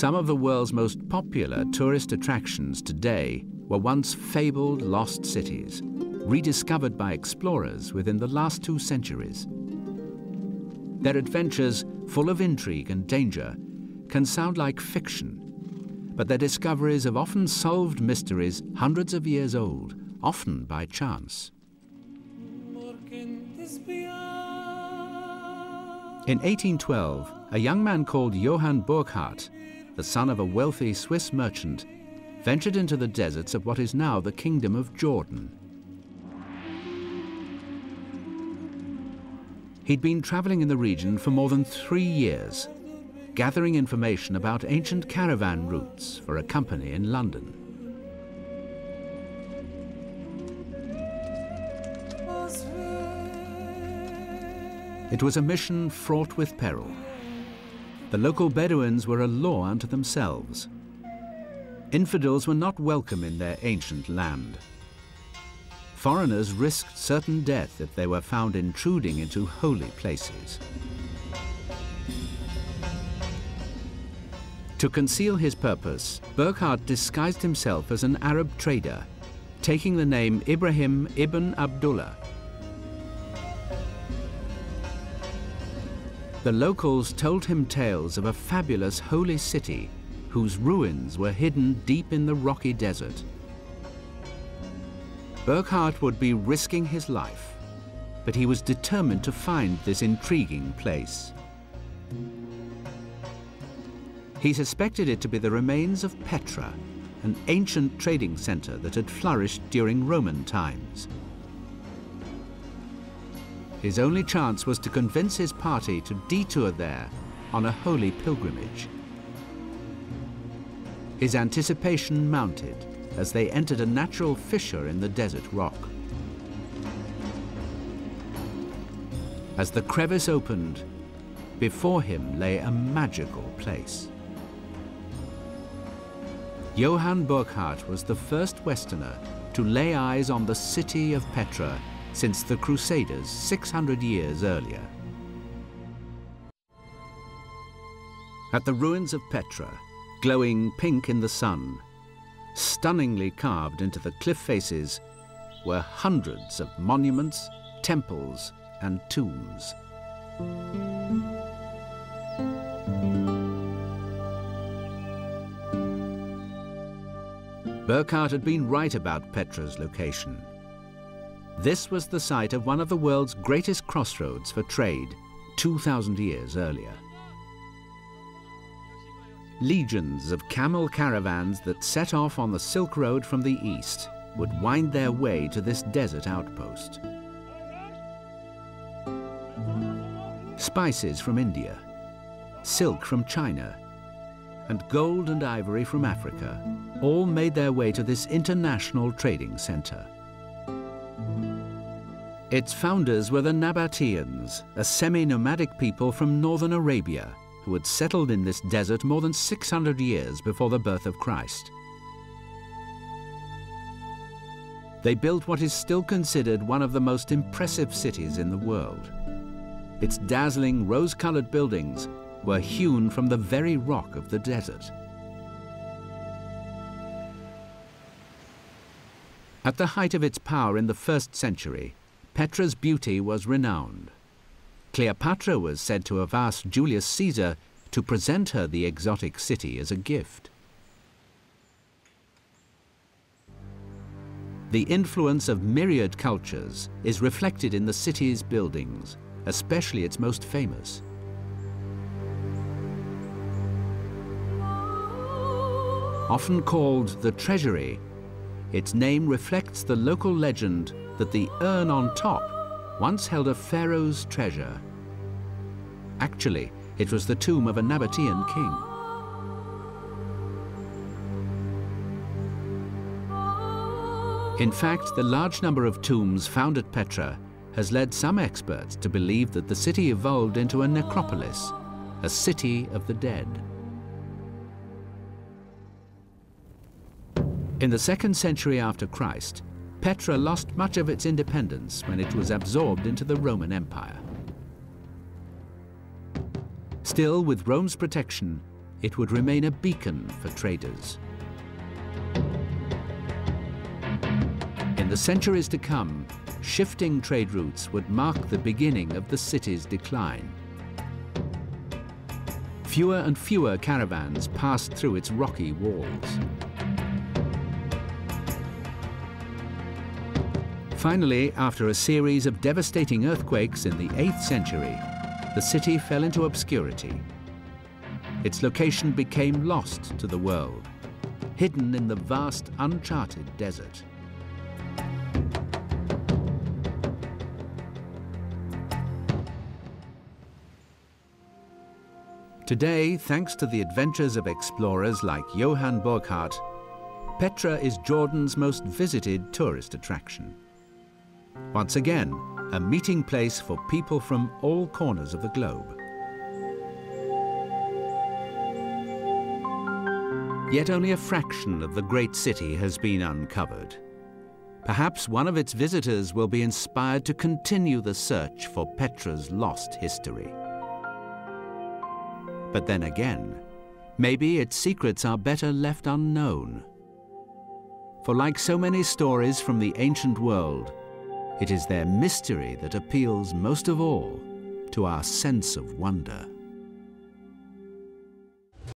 Some of the world's most popular tourist attractions today were once fabled lost cities, rediscovered by explorers within the last 2 centuries. Their adventures, full of intrigue and danger, can sound like fiction, but their discoveries have often solved mysteries hundreds of years old, often by chance. In 1812, a young man called Johann Burckhardt, the son of a wealthy Swiss merchant, ventured into the deserts of what is now the Kingdom of Jordan. He'd been traveling in the region for more than 3 years, gathering information about ancient caravan routes for a company in London. It was a mission fraught with peril. The local Bedouins were a law unto themselves. Infidels were not welcome in their ancient land. Foreigners risked certain death if they were found intruding into holy places. To conceal his purpose, Burckhardt disguised himself as an Arab trader, taking the name Ibrahim ibn Abdullah. The locals told him tales of a fabulous holy city whose ruins were hidden deep in the rocky desert. Burckhardt would be risking his life, but he was determined to find this intriguing place. He suspected it to be the remains of Petra, an ancient trading center that had flourished during Roman times. His only chance was to convince his party to detour there on a holy pilgrimage. His anticipation mounted as they entered a natural fissure in the desert rock. As the crevice opened, before him lay a magical place. Johann Burckhardt was the first Westerner to lay eyes on the city of Petra since the Crusaders 600 years earlier. At the ruins of Petra, glowing pink in the sun, stunningly carved into the cliff faces, were hundreds of monuments, temples, and tombs. Burckhardt had been right about Petra's location. This was the site of one of the world's greatest crossroads for trade 2,000 years earlier. Legions of camel caravans that set off on the Silk Road from the east would wind their way to this desert outpost. Spices from India, silk from China, and gold and ivory from Africa all made their way to this international trading center. Its founders were the Nabateans, a semi-nomadic people from northern Arabia who had settled in this desert more than 600 years before the birth of Christ. They built what is still considered one of the most impressive cities in the world. Its dazzling rose-colored buildings were hewn from the very rock of the desert. At the height of its power in the 1st century, Petra's beauty was renowned. Cleopatra was said to have asked Julius Caesar to present her the exotic city as a gift. The influence of myriad cultures is reflected in the city's buildings, especially its most famous. Often called the Treasury, its name reflects the local legend that the urn on top once held a pharaoh's treasure. Actually, it was the tomb of a Nabatean king. In fact, the large number of tombs found at Petra has led some experts to believe that the city evolved into a necropolis, a city of the dead. In the 2nd century after Christ, Petra lost much of its independence when it was absorbed into the Roman Empire. Still, with Rome's protection, it would remain a beacon for traders. In the centuries to come, shifting trade routes would mark the beginning of the city's decline. Fewer and fewer caravans passed through its rocky walls. Finally, after a series of devastating earthquakes in the 8th century, the city fell into obscurity. Its location became lost to the world, hidden in the vast, uncharted desert. Today, thanks to the adventures of explorers like Johann Burckhardt, Petra is Jordan's most visited tourist attraction. Once again, a meeting place for people from all corners of the globe. Yet only a fraction of the great city has been uncovered. Perhaps one of its visitors will be inspired to continue the search for Petra's lost history. But then again, maybe its secrets are better left unknown. For like so many stories from the ancient world, it is their mystery that appeals most of all to our sense of wonder.